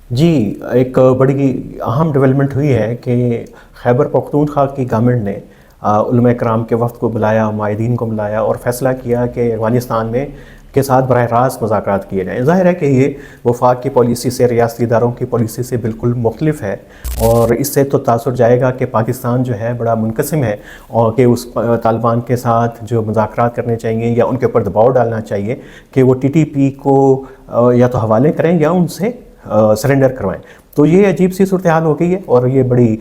جی، ایک بڑی اہم ڈیولپمنٹ ہوئی ہے کہ خیبر پختونخوا کی گورنمنٹ نے علماء کرام کے وفد کو بلایا، معاہدین کو بلایا اور فیصلہ کیا کہ افغانستان میں کے ساتھ براہ راست مذاکرات کیے جائیں۔ ظاہر ہے کہ یہ وفاق کی پالیسی سے، ریاستی اداروں کی پالیسی سے بالکل مختلف ہے، اور اس سے تو تاثر جائے گا کہ پاکستان جو ہے بڑا منقسم ہے، اور کہ اس طالبان کے ساتھ جو مذاکرات کرنے چاہیے یا ان کے اوپر دباؤ ڈالنا چاہیے کہ وہ ٹی ٹی پی کو یا تو حوالے کریں یا ان سے سرنڈر کروائیں۔ تو یہ عجیب سی صورتحال ہو گئی ہے، اور یہ بڑی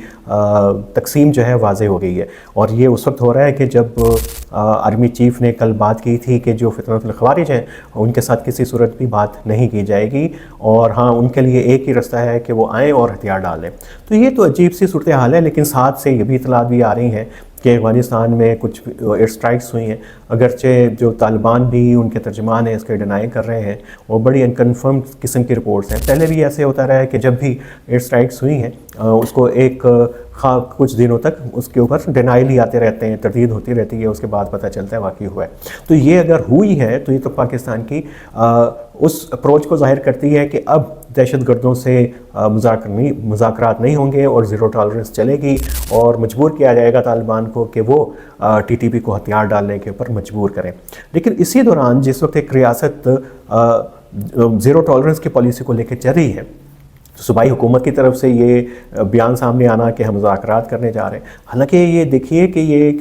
تقسیم جو ہے واضح ہو گئی ہے، اور یہ اس وقت ہو رہا ہے کہ جب آرمی چیف نے کل بات کی تھی کہ جو فتنۃ الخوارج ہیں ان کے ساتھ کسی صورت بھی بات نہیں کی جائے گی، اور ہاں ان کے لیے ایک ہی رستہ ہے کہ وہ آئیں اور ہتھیار ڈالیں۔ تو یہ تو عجیب سی صورتحال ہے، لیکن ساتھ سے یہ بھی اطلاعات بھی آ رہی ہیں کہ افغانستان میں کچھ ایئر اسٹرائکس ہوئی ہیں، اگرچہ جو طالبان بھی ان کے ترجمان ہیں اس کے ڈینائی کر رہے ہیں، اور بڑی انکنفرم قسم کی رپورٹس ہیں۔ پہلے بھی ایسے ہوتا رہا ہے کہ جب بھی ایئر اسٹرائکس ہوئی ہیں اس کو کچھ دنوں تک اس کے اوپر ڈینائل ہی آتے رہتے ہیں، تردید ہوتی رہتی ہے، اس کے بعد پتہ چلتا ہے واقعی ہوا ہے۔ تو یہ اگر ہوئی ہے تو یہ تو پاکستان کی اس اپروچ کو ظاہر کرتی ہے کہ اب دہشت گردوں سے مذاکرات نہیں ہوں گے اور زیرو ٹالرنس چلے گی، اور مجبور کیا جائے گا طالبان کو کہ وہ ٹی ٹی پی کو ہتھیار ڈالنے کے اوپر مجبور کریں۔ لیکن اسی دوران جس وقت ایک ریاست زیرو ٹالرنس کی پالیسی کو لے کے چل رہی ہے، صوبائی حکومت کی طرف سے یہ بیان سامنے آنا کہ ہم مذاکرات کرنے جا رہے ہیں، حالانکہ یہ دیکھیے کہ یہ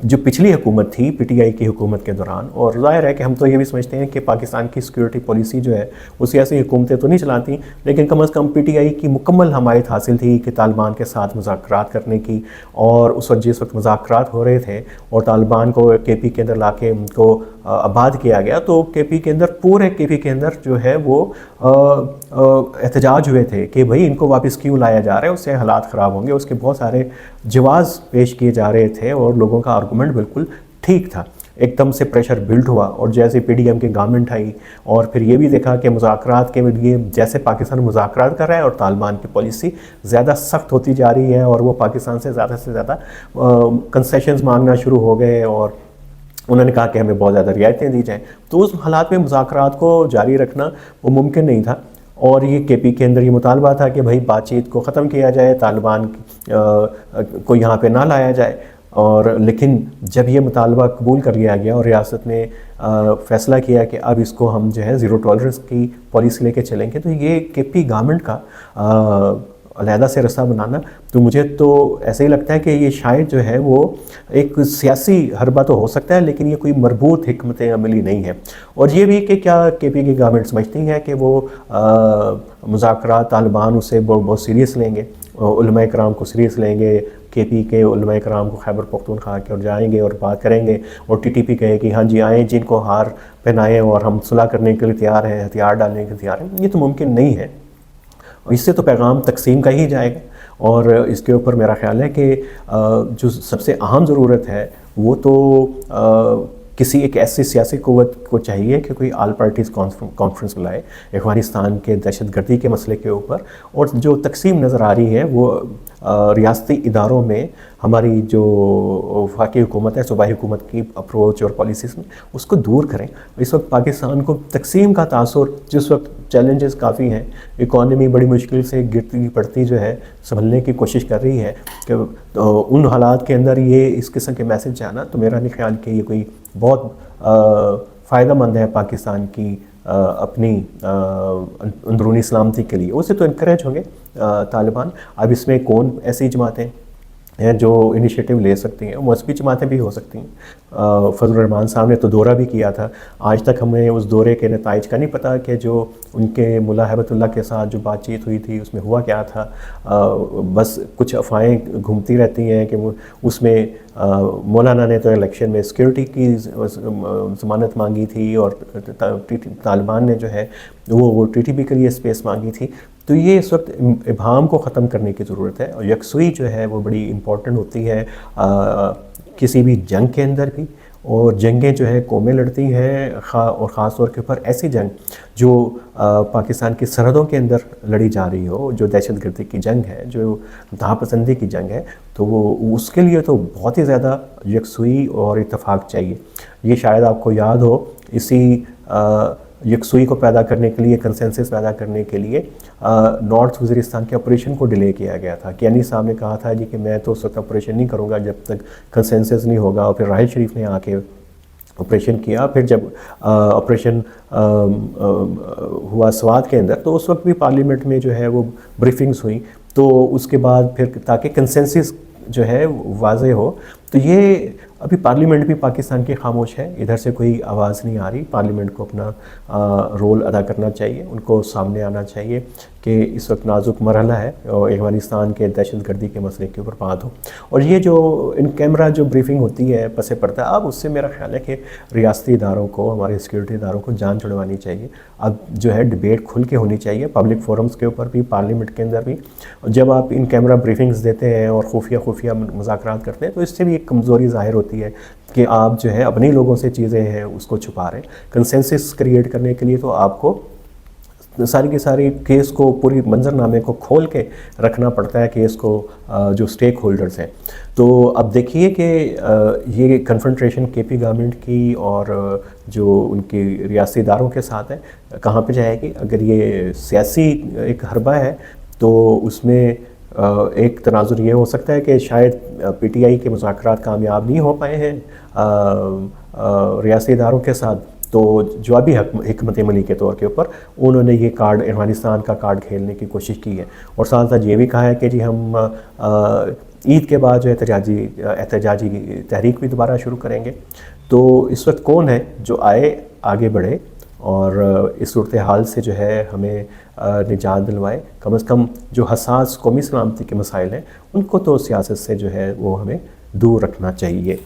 جو پچھلی حکومت تھی پی ٹی آئی کی حکومت کے دوران، اور ظاہر ہے کہ ہم تو یہ بھی سمجھتے ہیں کہ پاکستان کی سیکورٹی پالیسی جو ہے وہ سیاسی حکومتیں تو نہیں چلاتی، لیکن کم از کم پی ٹی آئی کی مکمل حمایت حاصل تھی کہ طالبان کے ساتھ مذاکرات کرنے کی، اور اس وقت جس وقت مذاکرات ہو رہے تھے اور طالبان کو کے پی کے اندر لا کے ان کو آباد کیا گیا، تو کے پی کے اندر پورے کے پی کے اندر جو ہے وہ احتجاج ہوئے تھے کہ بھئی ان کو واپس کیوں لایا جا رہا ہے، اس سے حالات خراب ہوں گے، اس کے بہت سارے جواز پیش کیے جا رہے تھے، اور لوگوں کا آرگومنٹ بالکل ٹھیک تھا۔ ایک دم سے پریشر بلڈ ہوا، اور جیسے پی ڈی ایم کی گورنمنٹ آئی اور پھر یہ بھی دیکھا کہ مذاکرات کے لیے جیسے پاکستان مذاکرات کر رہا ہے اور طالبان کی پالیسی زیادہ سخت ہوتی جا رہی ہے، اور وہ پاکستان سے زیادہ کنسیشنز مانگنا شروع ہو گئے، اور انہوں نے کہا کہ ہمیں بہت زیادہ رعایتیں دی جائیں۔ تو اس حالات میں مذاکرات کو جاری رکھنا وہ ممکن نہیں تھا، اور یہ کے پی کے اندر یہ مطالبہ تھا کہ بھائی بات چیت کو ختم کیا جائے، طالبان کو یہاں پہ نہ لایا جائے، اور لیکن جب یہ مطالبہ قبول کر لیا گیا اور ریاست نے فیصلہ کیا کہ اب اس کو ہم جو ہے زیرو ٹالرنس کی پالیسی لے کے چلیں گے، تو یہ کے پی گورنمنٹ کا علیحدہ سے رستہ بنانا، تو مجھے تو ایسے ہی لگتا ہے کہ یہ شاید جو ہے وہ ایک سیاسی حربہ تو ہو سکتا ہے، لیکن یہ کوئی مربوط حکمت عملی نہیں ہے۔ اور یہ بھی کہ کیا کے پی کی گورنمنٹ سمجھتی ہے کہ وہ مذاکرات طالبان اسے بہت سیریس لیں گے، علماء کرام کو سیریس لیں گے، کے پی کے علماء کرام کو خیبر پختونخوا کے اور جائیں گے اور بات کریں گے، اور ٹی ٹی پی کہے کہ ہاں جی آئیں، جن کو ہار پہنائیں اور ہم صلح کرنے کے لیے تیار ہیں، ہتھیار ڈالنے کے لیے تیار ہیں۔ یہ تو ممکن نہیں ہے، اس سے تو پیغام تقسیم کا ہی جائے گا، اور اس کے اوپر میرا خیال ہے کہ جو سب سے اہم ضرورت ہے وہ تو کسی ایک ایسی سیاسی قوت کو چاہیے کہ کوئی آل پارٹیز کانفرنس بلائے افغانستان کے دہشت گردی کے مسئلے کے اوپر، اور جو تقسیم نظر آ رہی ہے وہ ریاستی اداروں میں ہماری جو وفاقی حکومت ہے، صوبائی حکومت کی اپروچ اور پالیسیز میں اس کو دور کریں۔ اس وقت پاکستان کو تقسیم کا تاثر، جس وقت چیلنجز کافی ہیں، اکانومی بڑی مشکل سے گرتی پڑتی جو ہے سنبھلنے کی کوشش کر رہی ہے، کہ ان حالات کے اندر یہ اس قسم کے میسج جانا تو میرا نہیں خیال کہ یہ کوئی بہت فائدہ مند ہے پاکستان کی اپنی اندرونی سلامتی کے لیے۔ اسے تو انکریج ہوں گے طالبان۔ اب اس میں کون ایسی جماعتیں ہیں جو انیشیٹو لے سکتی ہیں؟ مذہبی جماعتیں بھی ہو سکتی ہیں۔ فضل الرحمان صاحب نے تو دورہ بھی کیا تھا، آج تک ہمیں اس دورے کے نتائج کا نہیں پتہ کہ جو ان کے ملا ہیبت اللہ کے ساتھ جو بات چیت ہوئی تھی اس میں ہوا کیا تھا۔ بس کچھ افواہیں گھومتی رہتی ہیں کہ اس میں مولانا نے تو الیکشن میں سیکیورٹی کی ضمانت مانگی تھی، اور طالبان نے جو ہے وہ ٹی ٹی پی کے لیے اسپیس مانگی تھی۔ تو یہ اس وقت ابہام کو ختم کرنے کی ضرورت ہے، اور یکسوئی جو ہے وہ بڑی امپورٹنٹ ہوتی ہے کسی بھی جنگ کے اندر بھی، اور جنگیں جو ہے قومیں لڑتی ہیں، اور خاص طور کے اوپر ایسی جنگ جو پاکستان کی سرحدوں کے اندر لڑی جا رہی ہو، جو دہشت گردی کی جنگ ہے، جو دہا پسندی کی جنگ ہے، تو وہ اس کے لیے تو بہت ہی زیادہ یکسوئی اور اتفاق چاہیے۔ یہ شاید آپ کو یاد ہو، اسی یکسوئی کو پیدا کرنے کے لیے، کنسنسس پیدا کرنے کے لیے نارتھ وزیرستان کے آپریشن کو ڈیلے کیا گیا تھا۔ کیانی صاحب نے کہا تھا جی کہ میں تو اس وقت آپریشن نہیں کروں گا جب تک کنسنسس نہیں ہوگا، اور پھر راحل شریف نے آ کے آپریشن کیا۔ پھر جب آپریشن ہوا سوات کے اندر، تو اس وقت بھی پارلیمنٹ میں جو ہے وہ بریفنگز ہوئیں، تو اس کے بعد پھر تاکہ کنسنسس جو ہے واضح ہو، تو یہ ابھی پارلیمنٹ بھی پاکستان کی خاموش ہے، ادھر سے کوئی آواز نہیں آ رہی۔ پارلیمنٹ کو اپنا رول ادا کرنا چاہیے، ان کو سامنے آنا چاہیے کہ اس وقت نازک مرحلہ ہے اور افغانستان کے دہشت گردی کے مسئلے کے اوپر بات ہو۔ اور یہ جو ان کیمرہ جو بریفنگ ہوتی ہے پس پردہ، اب اس سے میرا خیال ہے کہ ریاستی اداروں کو، ہمارے سیکورٹی اداروں کو جان چھڑوانی چاہیے۔ اب جو ہے ڈیبیٹ کھل کے ہونی چاہیے، پبلک فورمز کے اوپر بھی، پارلیمنٹ کے اندر بھی۔ جب آپ ان کیمرہ بریفنگز دیتے ہیں اور خفیہ مذاکرات کرتے ہیں، تو اس سے بھی ایک کمزوری ظاہر ہوتی ہے کہ آپ جو ہے اپنے لوگوں سے چیزیں ہیں اس کو چھپا رہے ہیں۔ کنسنسس کریٹ کرنے کے لیے تو آپ کو ساری کی ساری کیس کو، پوری منظرنامے کو کھول کے رکھنا پڑتا ہے، کیس کو جو سٹیک ہولڈرز ہیں۔ تو اب دیکھیے کہ یہ کنفرنٹریشن کے پی گورنمنٹ کی اور جو ان کی ریاستی اداروں کے ساتھ ہے کہاں پہ جائے گی۔ اگر یہ سیاسی ایک حربہ ہے تو اس میں ایک تناظر یہ ہو سکتا ہے کہ شاید پی ٹی آئی کے مذاکرات کامیاب نہیں ہو پائے ہیں ریاستی اداروں کے ساتھ، تو جوابی حکمت عملی کے طور کے اوپر انہوں نے یہ کارڈ، افغانستان کا کارڈ کھیلنے کی کوشش کی ہے، اور ساتھ ساتھ یہ بھی کہا ہے کہ جی ہم عید کے بعد جو احتجاجی تحریک بھی دوبارہ شروع کریں گے۔ تو اس وقت کون ہے جو آگے بڑھے اور اس صورتحال سے جو ہے ہمیں نجات دلوائے؟ کم از کم جو حساس قومی سلامتی کے مسائل ہیں ان کو تو سیاست سے جو ہے وہ ہمیں دور رکھنا چاہیے۔